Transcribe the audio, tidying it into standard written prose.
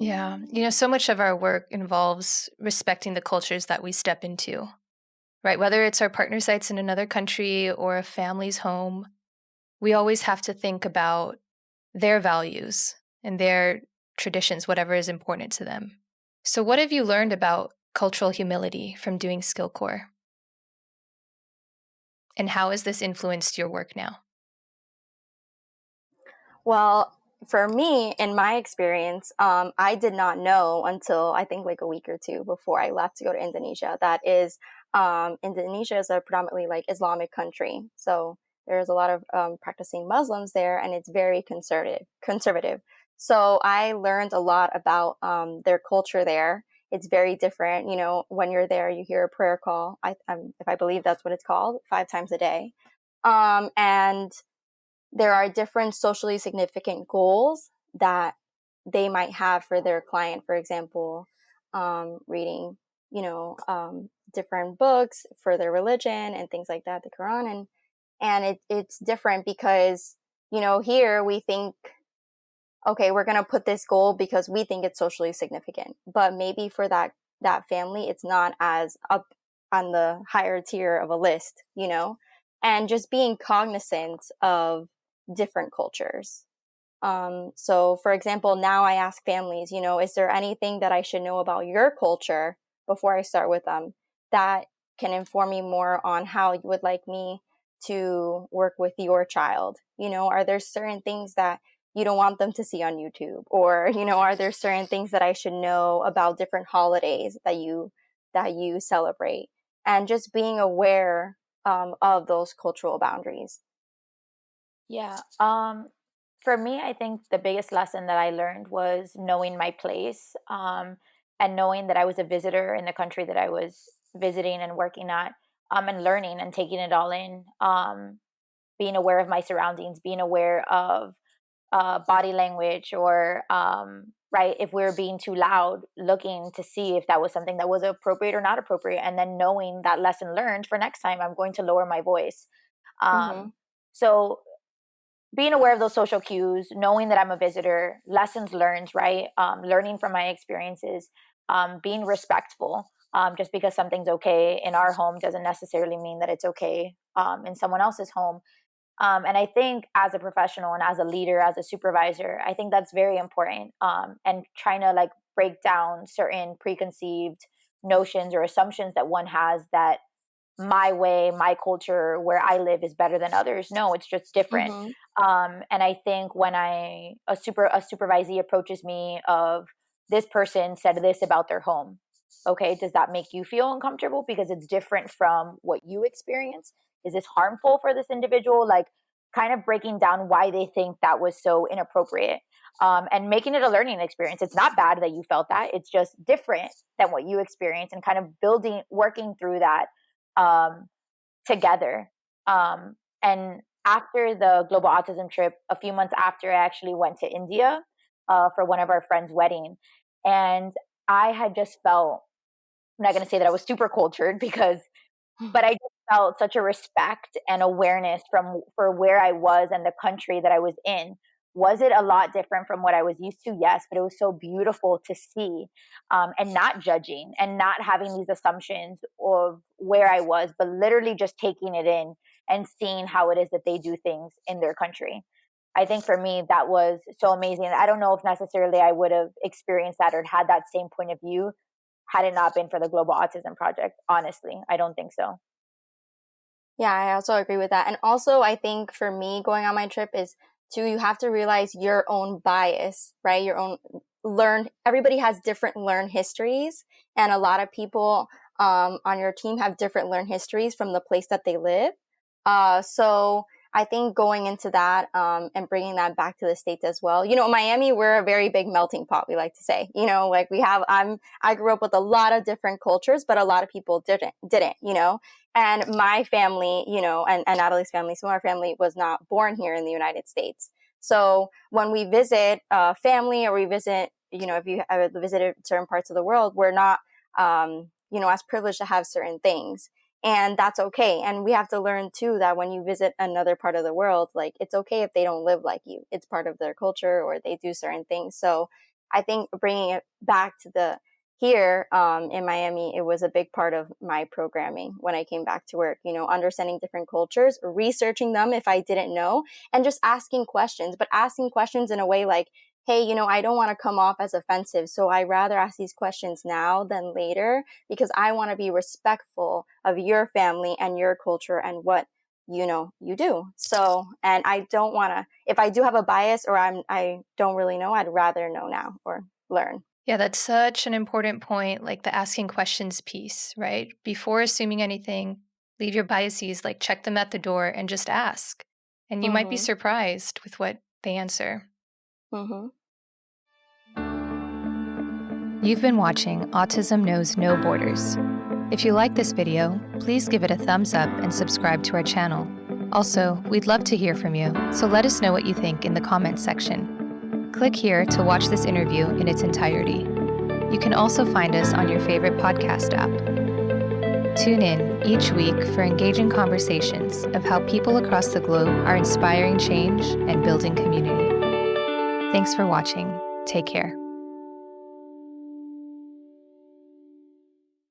Yeah. So much of our work involves respecting the cultures that we step into, right? Whether it's our partner sites in another country or a family's home, we always have to think about their values and their traditions, whatever is important to them. So, what have you learned about cultural humility from doing SkillCorps? And how has this influenced your work now? Well, for me, in my experience, I did not know until I think like a week or two before I left to go to Indonesia. Indonesia is a predominantly like Islamic country. So there's a lot of practicing Muslims there, and it's very conservative. So I learned a lot about their culture there. It's very different. When you're there, you hear a prayer call. If I believe that's what it's called, 5 times a day. And there are different socially significant goals that they might have for their client. For example, reading, different books for their religion and things like that, the Quran. And it's different because, here we think, okay, we're going to put this goal because we think it's socially significant. But maybe for that family, it's not as up on the higher tier of a list, and just being cognizant of different cultures. So for example, now I ask families, is there anything that I should know about your culture before I start with them that can inform me more on how you would like me to work with your child? Are there certain things that you don't want them to see on YouTube? Or, are there certain things that I should know about different holidays that you celebrate? And just being aware of those cultural boundaries. Yeah. For me, I think the biggest lesson that I learned was knowing my place, and knowing that I was a visitor in the country that I was visiting and working at, and learning and taking it all in, being aware of my surroundings, being aware of body language, or right, if we were being too loud, looking to see if that was something that was appropriate or not appropriate, and then knowing that lesson learned for next time, I'm going to lower my voice. Mm-hmm. So being aware of those social cues, knowing that I'm a visitor, lessons learned, right? Learning from my experiences, being respectful. Just because something's okay in our home doesn't necessarily mean that it's okay in someone else's home. And I think as a professional and as a leader, as a supervisor, I think that's very important. And trying to like break down certain preconceived notions or assumptions that one has that my way, my culture, where I live is better than others. No, it's just different. Mm-hmm. And I think when a supervisee approaches me of, this person said this about their home. Okay, does that make you feel uncomfortable because it's different from what you experience? Is this harmful for this individual? Like, kind of breaking down why they think that was so inappropriate, and making it a learning experience. It's not bad that you felt that. It's just different than what you experienced, and kind of working through that together. And after the Global Autism trip, a few months after, I actually went to India for one of our friends' wedding. And I had just felt, I'm not going to say that I was super cultured but I just felt such a respect and awareness for where I was and the country that I was in. Was it a lot different from what I was used to? Yes, but it was so beautiful to see, and not judging and not having these assumptions of where I was, but literally just taking it in and seeing how it is that they do things in their country. I think for me, that was so amazing. I don't know if necessarily I would have experienced that or had that same point of view had it not been for the Global Autism Project. Honestly, I don't think so. Yeah, I also agree with that. And also, I think for me, going on my trip is you have to realize your own bias, right? Everybody has different learn histories, and a lot of people on your team have different learn histories from the place that they live. So I think going into that and bringing that back to the States as well. Miami, we're a very big melting pot, we like to say. Like I grew up with a lot of different cultures, but a lot of people didn't, and my family, and Natalie's family, so our family was not born here in the United States. So when we visit family, or we visit, if you have visited certain parts of the world, we're not, as privileged to have certain things. And that's okay. And we have to learn too that when you visit another part of the world, like, it's okay if they don't live like you. It's part of their culture, or they do certain things. So I think bringing it back to here in Miami, it was a big part of my programming when I came back to work, understanding different cultures, researching them if I didn't know, and just asking questions, but asking questions in a way like, hey, I don't want to come off as offensive, so I rather ask these questions now than later because I want to be respectful of your family and your culture and what you do. So, and I don't want to, if I do have a bias or I don't really know, I'd rather know now or learn. Yeah, that's such an important point, like the asking questions piece, right? Before assuming anything, leave your biases, like check them at the door and just ask. And you might be surprised with what they answer. You've been watching Autism Knows No Borders. If you like this video, please give it a thumbs up and subscribe to our channel. Also, we'd love to hear from you, so let us know what you think in the comments section. Click here to watch this interview in its entirety. You can also find us on your favorite podcast app. Tune in each week for engaging conversations of how people across the globe are inspiring change and building community. Thanks for watching. Take care.